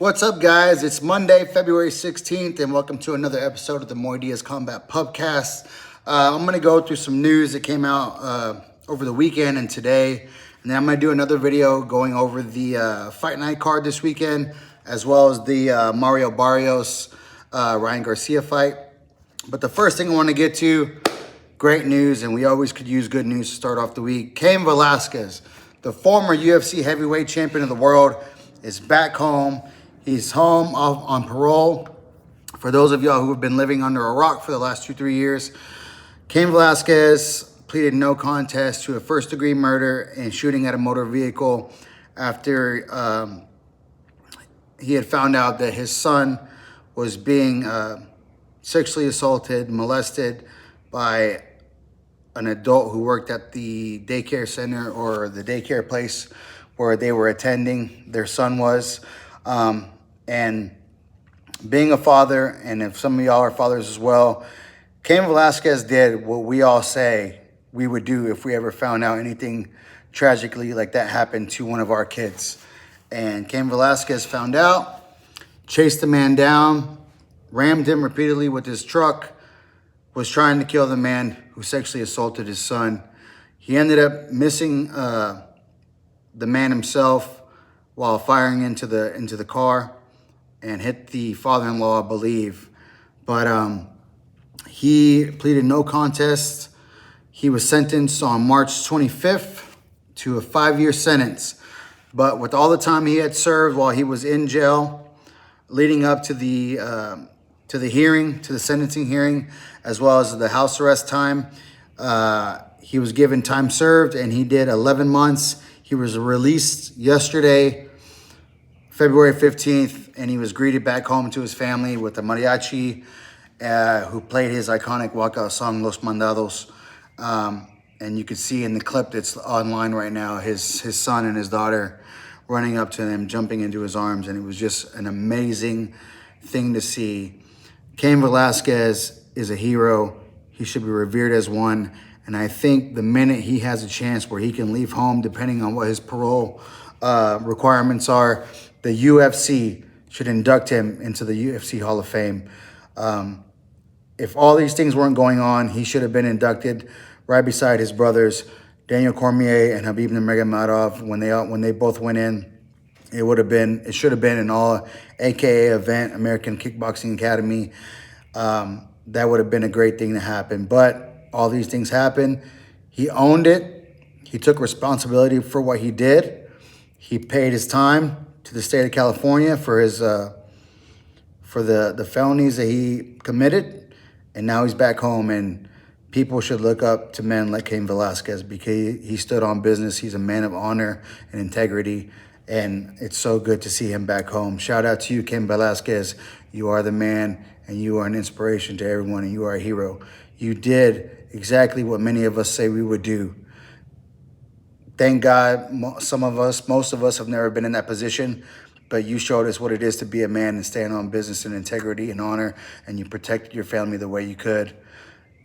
What's up, guys? It's Monday, February 16th, and welcome to another episode of the Diaz Combat Pubcast. I'm going to go through some news that came out over the weekend and today, and then I'm going to do another video going over the Fight Night card this weekend, as well as the Mario Barrios, Ryan Garcia fight. But the first thing I want to get to, great news, and we always could use good news to start off the week. Cain Velasquez, the former UFC heavyweight champion of the world, is back home. He's home on parole. For those of y'all who have been living under a rock for the last 2-3 years, Cain Velasquez pleaded no contest to a first-degree murder and shooting at a motor vehicle after he had found out that his son was being sexually assaulted, molested by an adult who worked at the daycare center or the daycare place where they were attending. Their son was. And being a father, and if some of y'all are fathers as well, Cain Velasquez did what we all say we would do if we ever found out anything tragically like that happened to one of our kids. And Cain Velasquez found out, chased the man down, rammed him repeatedly with his truck, was trying to kill the man who sexually assaulted his son. He ended up missing the man himself while firing into the car and hit the father-in-law, I believe. But he pleaded no contest. He was sentenced on March 25th to a 5-year sentence. But with all the time he had served while he was in jail, leading up to the hearing, to the sentencing hearing, as well as the house arrest time, he was given time served, and he did 11 months. He was released yesterday, February 15th, and he was greeted back home to his family with a mariachi who played his iconic walkout song, Los Mandados. And you could see in the clip that's online right now, his son and his daughter running up to him, jumping into his arms, and it was just an amazing thing to see. Cain Velasquez is a hero. He should be revered as one. And I think the minute he has a chance where he can leave home, depending on what his parole requirements are, the UFC should induct him into the UFC Hall of Fame. If all these things weren't going on, he should have been inducted right beside his brothers, Daniel Cormier and Khabib Nurmagomedov. When they both went in, it should have been an all AKA event, American Kickboxing Academy. That would have been a great thing to happen. But all these things happened. He owned it. He took responsibility for what he did. He paid his time to the state of California for his for the felonies that he committed, and now he's back home. And people should look up to men like Cain Velasquez because he stood on business. He's a man of honor and integrity, and it's so good to see him back home. Shout out to you, Cain Velasquez. You are the man, and you are an inspiration to everyone, and you are a hero. You did exactly what many of us say we would do. Thank God, most of us have never been in that position, but you showed us what it is to be a man and stand on business and integrity and honor, and you protected your family the way you could,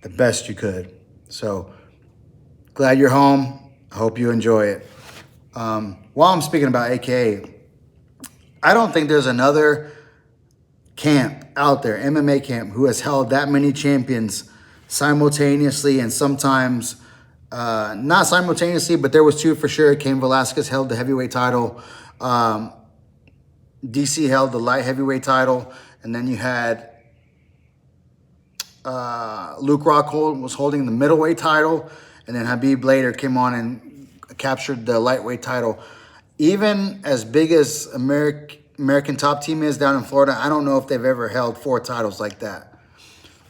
the best you could. So glad you're home. I hope you enjoy it. While I'm speaking about AKA, I don't think there's another camp out there, MMA camp, who has held that many champions simultaneously, and sometimes not simultaneously, but there was two for sure. Cain Velasquez held the heavyweight title. DC held the light heavyweight title. And then you had Luke Rockhold was holding the middleweight title. And then Khabib later came on and captured the lightweight title. Even as big as American Top Team is down in Florida, I don't know if they've ever held 4 titles like that.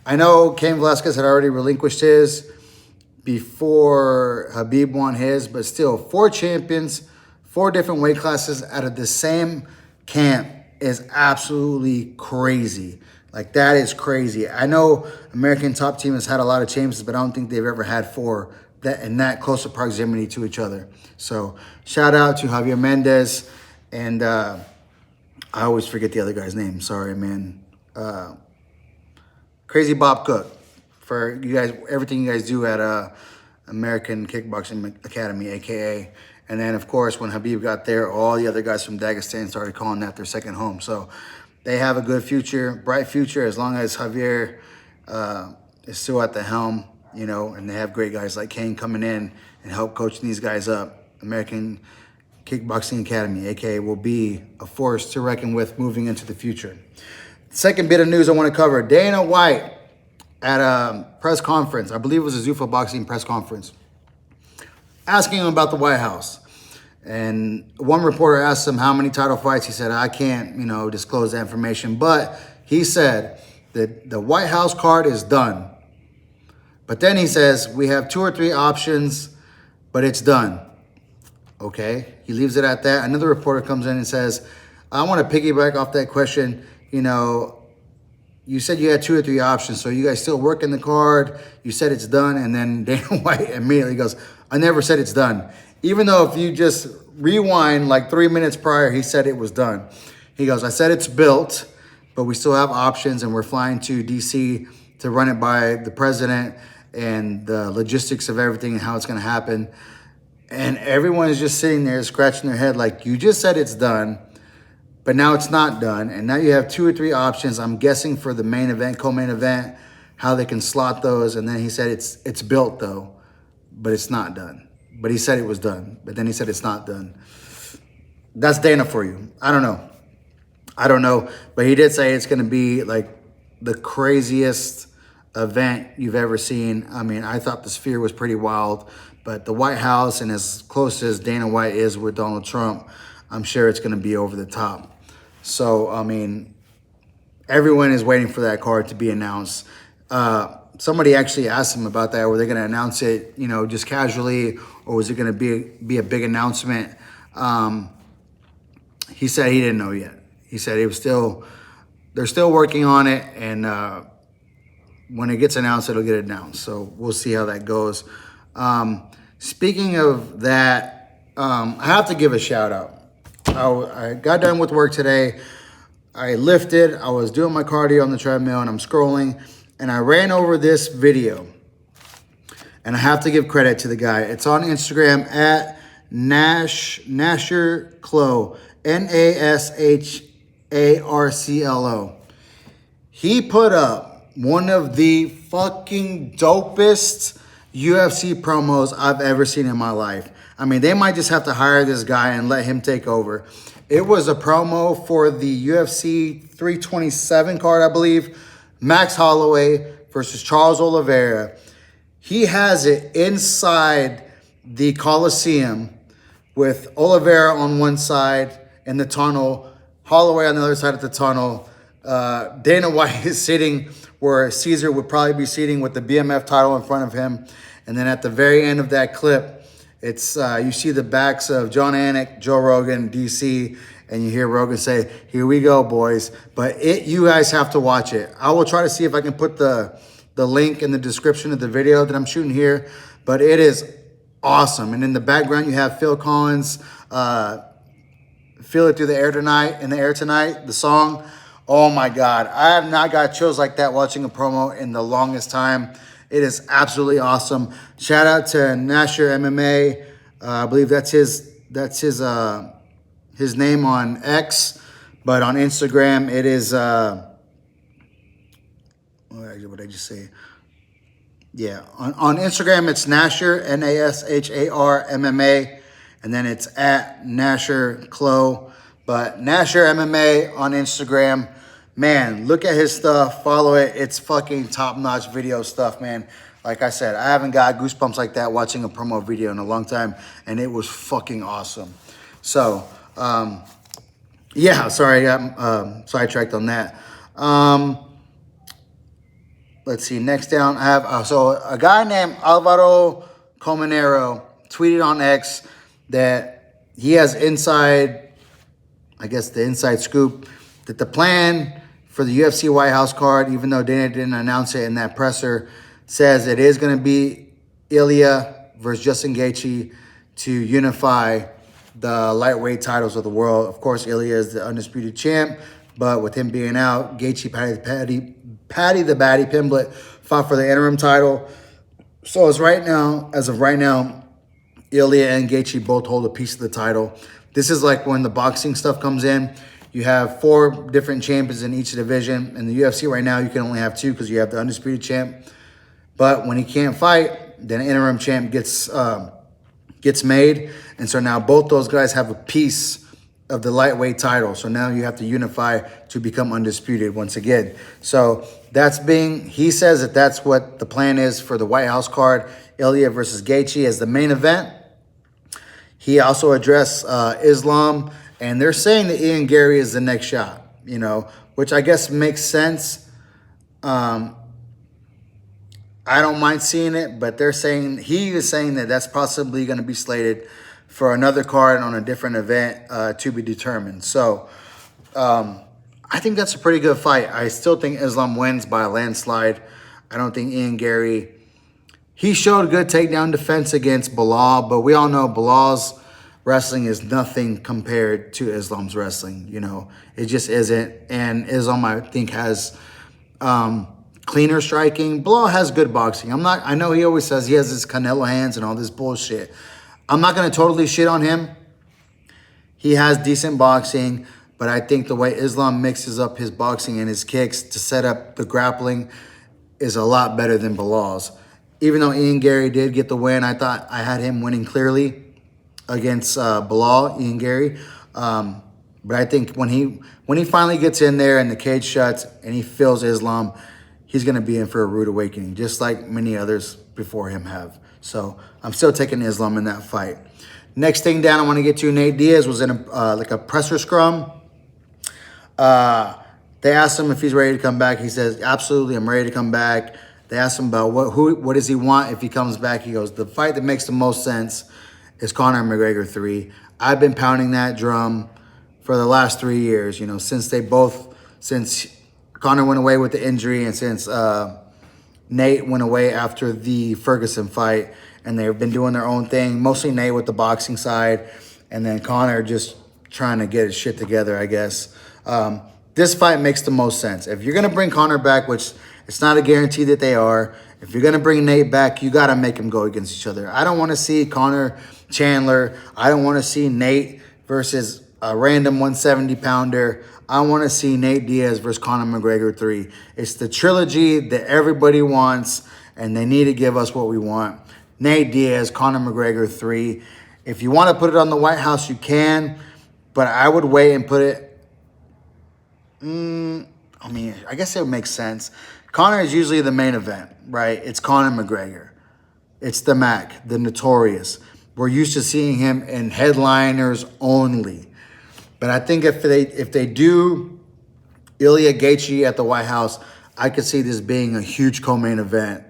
I know Cain Velasquez had already relinquished his before Khabib won his, but still 4 champions, 4 different weight classes out of the same camp is absolutely crazy. Like, that is crazy. I know American Top Team has had a lot of champions, but I don't think they've ever had 4 that in that close of proximity to each other. So shout out to Javier Mendez, and I always forget the other guy's name. Sorry, man. Crazy Bob Cook, for you guys, everything you guys do at American Kickboxing Academy, AKA. And then, of course, when Khabib got there, all the other guys from Dagestan started calling that their second home. So they have a good future, bright future, as long as Javier is still at the helm, you know, and they have great guys like Cain coming in and help coaching these guys up. American Kickboxing Academy, aka, will be a force to reckon with moving into the future. Second bit of news I want to cover, Dana White at a press conference, I believe it was a Zuffa Boxing press conference, asking him about the White House. And one reporter asked him how many title fights. He said, I can't, you know, disclose that information. But he said that the White House card is done. But then he says, we have 2 or 3 options, but it's done. Okay, he leaves it at that. Another reporter comes in and says, I want to piggyback off that question. You know, you said you had 2 or 3 options, so you guys still working the card. You said it's done. And then Dana White immediately goes, I never said it's done. Even though if you just rewind like 3 minutes prior, he said it was done. He goes, I said it's built, but we still have options, and we're flying to D.C. to run it by the president and the logistics of everything and how it's going to happen. And everyone is just sitting there scratching their head like, you just said it's done, but now it's not done. And now you have 2 or 3 options, I'm guessing, for the main event, co-main event, how they can slot those. And then he said it's built, though, but it's not done. But he said it was done, but then he said it's not done. That's Dana for you. I don't know, but he did say it's going to be like the craziest event you've ever seen. I mean, I thought the Sphere was pretty wild, but the White House, and as close as Dana White is with Donald Trump, I'm sure it's going to be over the top. So, I mean, everyone is waiting for that card to be announced. Somebody actually asked him about that. Were they going to announce it, you know, just casually, or was it going to be a big announcement? He said he didn't know yet. He said they're still working on it, and when it gets announced, it'll get announced. So we'll see how that goes. Speaking of that, I have to give a shout out. I got done with work today. I lifted. I was doing my cardio on the treadmill, and I'm scrolling. And I ran over this video, and I have to give credit to the guy. It's on Instagram at Nasharclo, Nasharclo. He put up one of the fucking dopest UFC promos I've ever seen in my life. I mean, they might just have to hire this guy and let him take over. It was a promo for the UFC 327 card, I believe. Max Holloway versus Charles Oliveira. He has it inside the Coliseum with Oliveira on one side in the tunnel, Holloway on the other side of the tunnel. Dana White is sitting where Caesar would probably be sitting with the BMF title in front of him. And then at the very end of that clip, it's you see the backs of John Anik, Joe Rogan, DC, and you hear Rogan say, here we go, boys. But you guys have to watch it. I will try to see if I can put the link in the description of the video that I'm shooting here. But it is awesome. And in the background, you have Phil Collins, Feel It Through the Air Tonight, in the Air Tonight, the song. Oh my God. I have not got chills like that watching a promo in the longest time. It is absolutely awesome. Shout out to Nashar MMA. I believe that's his name on X, but on Instagram it is what did I just say? Yeah, on Instagram it's Nashar, Nashar MMA, and then it's at Nasharclo. But Nashar MMA on Instagram, man, look at his stuff, follow it. It's fucking top-notch video stuff, man. Like I said, I haven't got goosebumps like that watching a promo video in a long time, and it was fucking awesome. So, yeah, sorry, I got sidetracked on that. Let's see, next down, I have, so a guy named Alvaro Colmenero tweeted on X that he has inside, I guess the inside scoop, that the plan for the UFC White House card, even though Dana didn't announce it in that presser, says it is going to be Ilya versus Justin Gaethje to unify the lightweight titles of the world. Of course, Ilya is the undisputed champ, but with him being out, Gaethje, Patty the Batty Pimblett fought for the interim title. So as of right now, Ilya and Gaethje both hold a piece of the title. This is like when the boxing stuff comes in. You have 4 different champions in each division. In the UFC right now, you can only have 2 because you have the undisputed champ. But when he can't fight, then an interim champ gets made. And so now both those guys have a piece of the lightweight title. So now you have to unify to become undisputed once again. So he says that that's what the plan is for the White House card, Ilya versus Gaethje as the main event. He also addressed Islam, and they're saying that Ian Gerry is the next shot, which I guess makes sense. I don't mind seeing it, but he is saying that that's possibly going to be slated for another card on a different event to be determined. So I think that's a pretty good fight. I still think Islam wins by a landslide. I don't think Ian Gerry, he showed good takedown defense against Bilal, but we all know Bilal's wrestling is nothing compared to Islam's wrestling. It just isn't. And Islam, I think, has cleaner striking. Bilal has good boxing. I know he always says he has his Canelo hands and all this bullshit. I'm not going to totally shit on him. He has decent boxing, but I think the way Islam mixes up his boxing and his kicks to set up the grappling is a lot better than Bilal's. Even though Ian Gerry did get the win, I thought I had him winning clearly against Bilal, Ian Gerry. But I think when he finally gets in there and the cage shuts and he feels Islam, he's going to be in for a rude awakening, just like many others before him have. So I'm still taking Islam in that fight. Next thing down I want to get to, Nate Diaz was in a presser scrum. They asked him if he's ready to come back. He says, absolutely, I'm ready to come back. They asked him about what does he want if he comes back. He goes, the fight that makes the most sense is Conor McGregor 3. I've been pounding that drum for the last 3 years, since Conor went away with the injury and since Nate went away after the Ferguson fight, and they've been doing their own thing, mostly Nate with the boxing side, and then Conor just trying to get his shit together, I guess. This fight makes the most sense. If you're going to bring Conor back, which it's not a guarantee that they are, if you're going to bring Nate back, you got to make them go against each other. I don't want to see Conor Chandler. I don't want to see Nate versus a random 170-pounder. I want to see Nate Diaz versus Conor McGregor 3. It's the trilogy that everybody wants, and they need to give us what we want. Nate Diaz, Conor McGregor 3. If you want to put it on the White House, you can, but I would wait and put it. I guess it would make sense. Conor is usually the main event, right? It's Conor McGregor. It's the Mac, the Notorious. We're used to seeing him in headliners only. But I think if they do Ilya Gaethje at the White House, I could see this being a huge co-main event,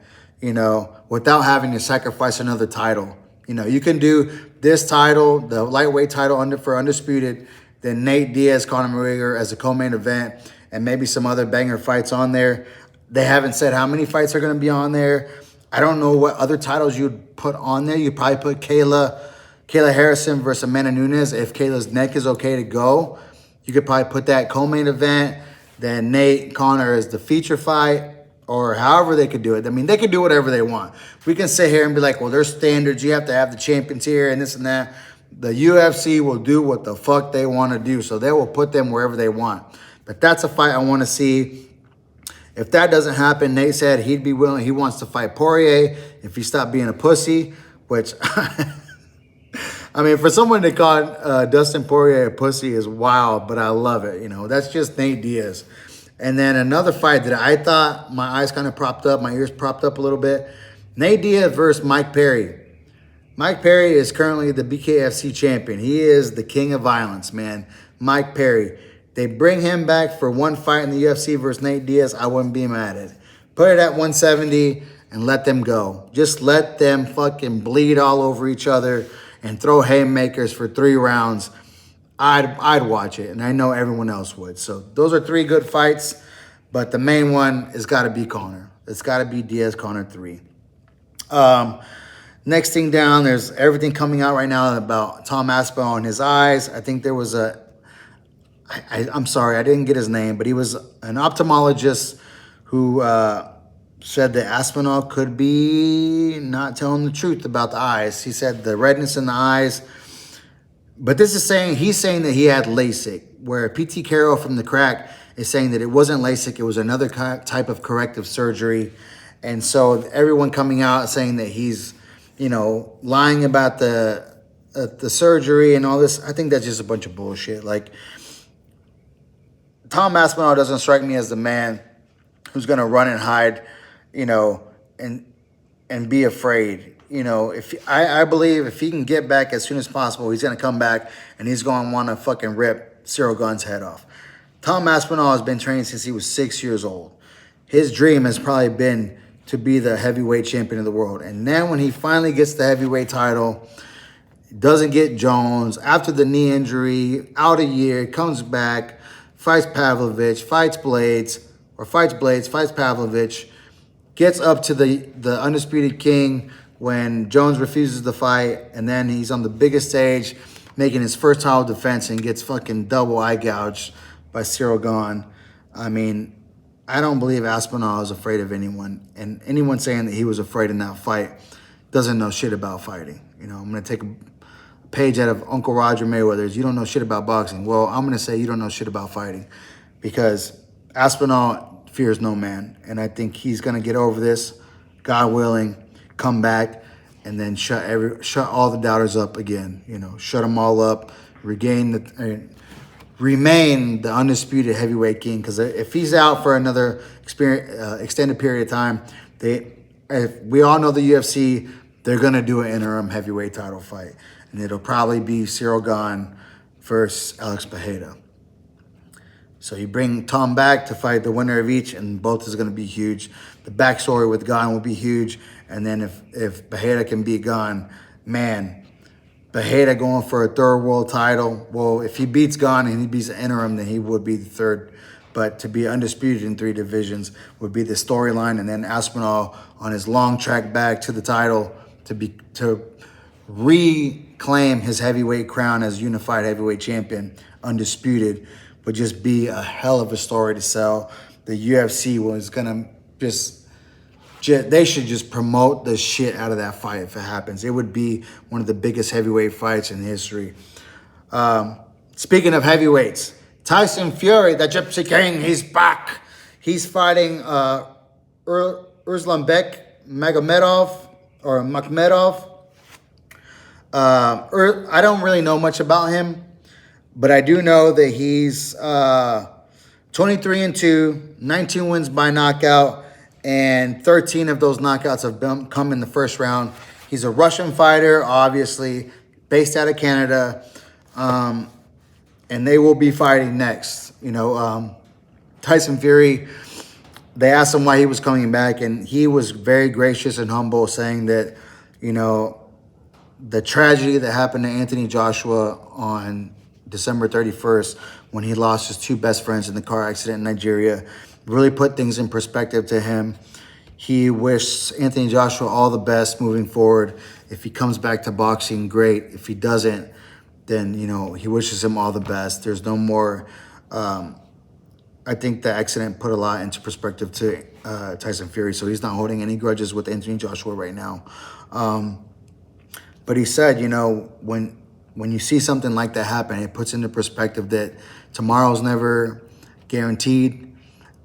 without having to sacrifice another title. You can do this title, the lightweight title for Undisputed, then Nate Diaz, Conor McGregor as a co-main event, and maybe some other banger fights on there. They haven't said how many fights are going to be on there. I don't know what other titles you'd put on there. You'd probably put Kayla Harrison versus Amanda Nunes. If Kayla's neck is okay to go, you could probably put that co-main event. Then Nate Conor is the feature fight, or however they could do it. They could do whatever they want. We can sit here and be like, well, there's standards. You have to have the champions here and this and that. The UFC will do what the fuck they want to do. So they will put them wherever they want. But that's a fight I want to see. If that doesn't happen, Nate said he'd be willing. He wants to fight Poirier if he stopped being a pussy, which, for someone to call Dustin Poirier a pussy is wild, but I love it. That's just Nate Diaz. And then another fight that I thought my eyes kind of propped up, my ears propped up a little bit, Nate Diaz versus Mike Perry. Mike Perry is currently the BKFC champion. He is the king of violence, man. Mike Perry. They bring him back for one fight in the UFC versus Nate Diaz, I wouldn't be mad at it. Put it at 170 and let them go. Just let them fucking bleed all over each other and throw haymakers for 3 rounds. I'd watch it, and I know everyone else would. So those are 3 good fights, but the main one has got to be Conor. It's got to be Diaz Conor 3. Next thing down, there's everything coming out right now about Tom Aspinall and his eyes. I think there was I'm sorry, I didn't get his name, but he was an ophthalmologist who said that Aspinall could be not telling the truth about the eyes. He said the redness in the eyes. But this is saying, he's saying that he had LASIK, where PT Carroll from the Crack is saying that it wasn't LASIK, it was another type of corrective surgery. And so everyone coming out saying that he's, lying about the surgery and all this, I think that's just a bunch of bullshit. Like, Tom Aspinall doesn't strike me as the man who's going to run and hide, and be afraid. If I believe if he can get back as soon as possible, he's going to come back and he's going to want to fucking rip Cyril Gane's head off. Tom Aspinall has been training since he was 6 years old. His dream has probably been to be the heavyweight champion of the world. And then when he finally gets the heavyweight title, doesn't get Jones, after the knee injury, out a year, comes back, fights Pavlovich, fights Blades, fights Pavlovich, gets up to the Undisputed King when Jones refuses to fight, and then he's on the biggest stage making his first title defense and gets fucking double eye gouged by Cyril Gane. I mean, I don't believe Aspinall is afraid of anyone, and anyone saying that he was afraid in that fight doesn't know shit about fighting. I'm going to take a page out of Uncle Roger Mayweather's, you don't know shit about boxing. Well, I'm going to say you don't know shit about fighting, because Aspinall fears no man, and I think he's going to get over this, God willing, come back, and then shut all the doubters up again. Shut them all up, remain the undisputed heavyweight king. Because if he's out for another extended period of time, if we all know the UFC, they're gonna do an interim heavyweight title fight, and it'll probably be Cyril Gane versus Alex Pereira. So you bring Tom back to fight the winner of each, and both is going to be huge. The backstory with Gane will be huge. And then if Pereira can beat Gane, man, Pereira going for a third world title. Well, if he beats Gane and he beats the interim, then he would be the third. But to be undisputed in 3 divisions would be the storyline. And then Aspinall on his long track back to the title to reclaim his heavyweight crown as unified heavyweight champion, undisputed, would just be a hell of a story to sell. The UFC was gonna they should just promote the shit out of that fight if it happens. It would be one of the biggest heavyweight fights in history. Speaking of heavyweights, Tyson Fury, the Gypsy King, he's back. He's fighting Urslanbek Makhmedov. I don't really know much about him, but I do know that he's 23-2, 19 wins by knockout, and 13 of those knockouts have come in the first round. He's a Russian fighter, obviously, based out of Canada, and they will be fighting next. Tyson Fury, they asked him why he was coming back, and he was very gracious and humble, saying that, the tragedy that happened to Anthony Joshua on December 31st, when he lost his 2 best friends in the car accident in Nigeria, really put things in perspective to him. He wished Anthony Joshua all the best moving forward. If he comes back to boxing, great. If he doesn't, then, he wishes him all the best. There's no more. I think the accident put a lot into perspective to Tyson Fury, so he's not holding any grudges with Anthony Joshua right now. But he said, when you see something like that happen, it puts into perspective that tomorrow's never guaranteed,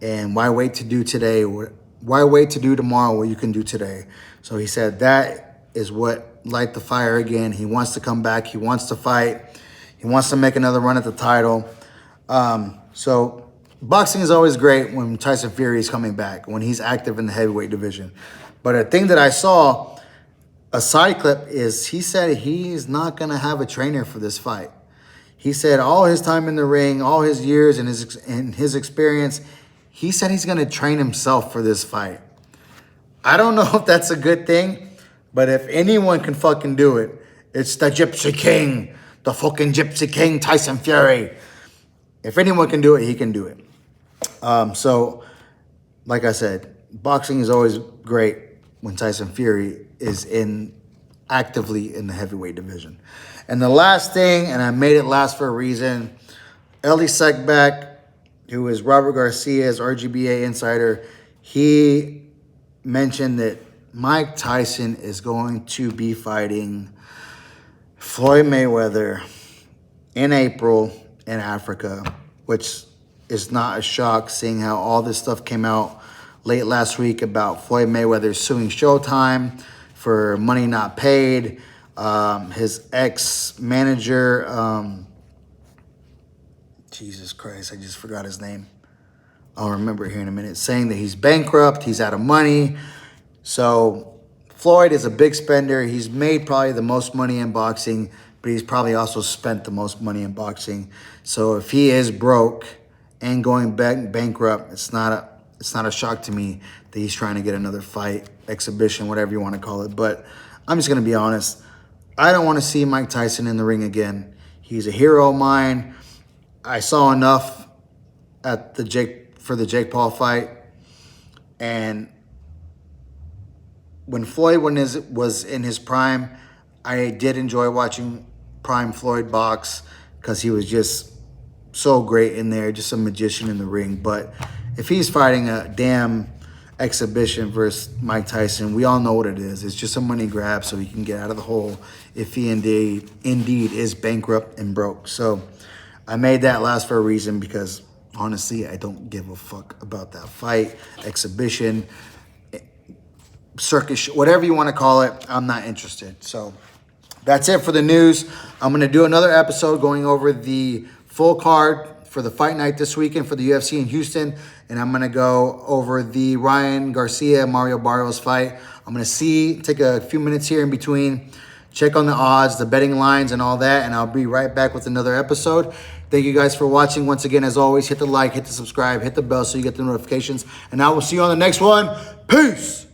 and why wait to do today? Why wait to do tomorrow what you can do today? So he said that is what light the fire again. He wants to come back. He wants to fight. He wants to make another run at the title. So boxing is always great when Tyson Fury is coming back, when he's active in the heavyweight division. But a thing that I saw, a side clip, is he said he's not going to have a trainer for this fight. He said all his time in the ring, all his years and his experience, he said he's going to train himself for this fight. I don't know if that's a good thing, but if anyone can fucking do it, it's the Gypsy King, the fucking Gypsy King, Tyson Fury. If anyone can do it, he can do it. So, like I said, boxing is always great when Tyson Fury is actively in the heavyweight division. And the last thing, and I made it last for a reason, Eli Sekbek, who is Robert Garcia's RGBA insider, he mentioned that Mike Tyson is going to be fighting Floyd Mayweather in April in Africa, which is not a shock seeing how all this stuff came out late last week about Floyd Mayweather suing Showtime for money not paid. His ex-manager, Jesus Christ, I just forgot his name. I'll remember it here in a minute, saying that he's bankrupt, he's out of money. So Floyd is a big spender. He's made probably the most money in boxing, but he's probably also spent the most money in boxing. So if he is broke and going bankrupt, it's not a shock to me that he's trying to get another fight, exhibition, whatever you want to call it. But I'm just going to be honest. I don't want to see Mike Tyson in the ring again. He's a hero of mine. I saw enough at the Jake Paul fight. And when Floyd was in his prime, I did enjoy watching prime Floyd box because he was just so great in there, just a magician in the ring. But if he's fighting a damn exhibition versus Mike Tyson, we all know what it is. It's just a money grab so he can get out of the hole if he indeed is bankrupt and broke. So I made that last for a reason because honestly, I don't give a fuck about that fight, exhibition, circus, whatever you want to call it. I'm not interested. So that's it for the news. I'm going to do another episode going over the full card for the fight night this weekend for the UFC in Houston. And I'm going to go over the Ryan Garcia-Mario Barrios fight. I'm going to take a few minutes here in between, check on the odds, the betting lines, and all that. And I'll be right back with another episode. Thank you guys for watching. Once again, as always, hit the like, hit the subscribe, hit the bell so you get the notifications. And I will see you on the next one. Peace.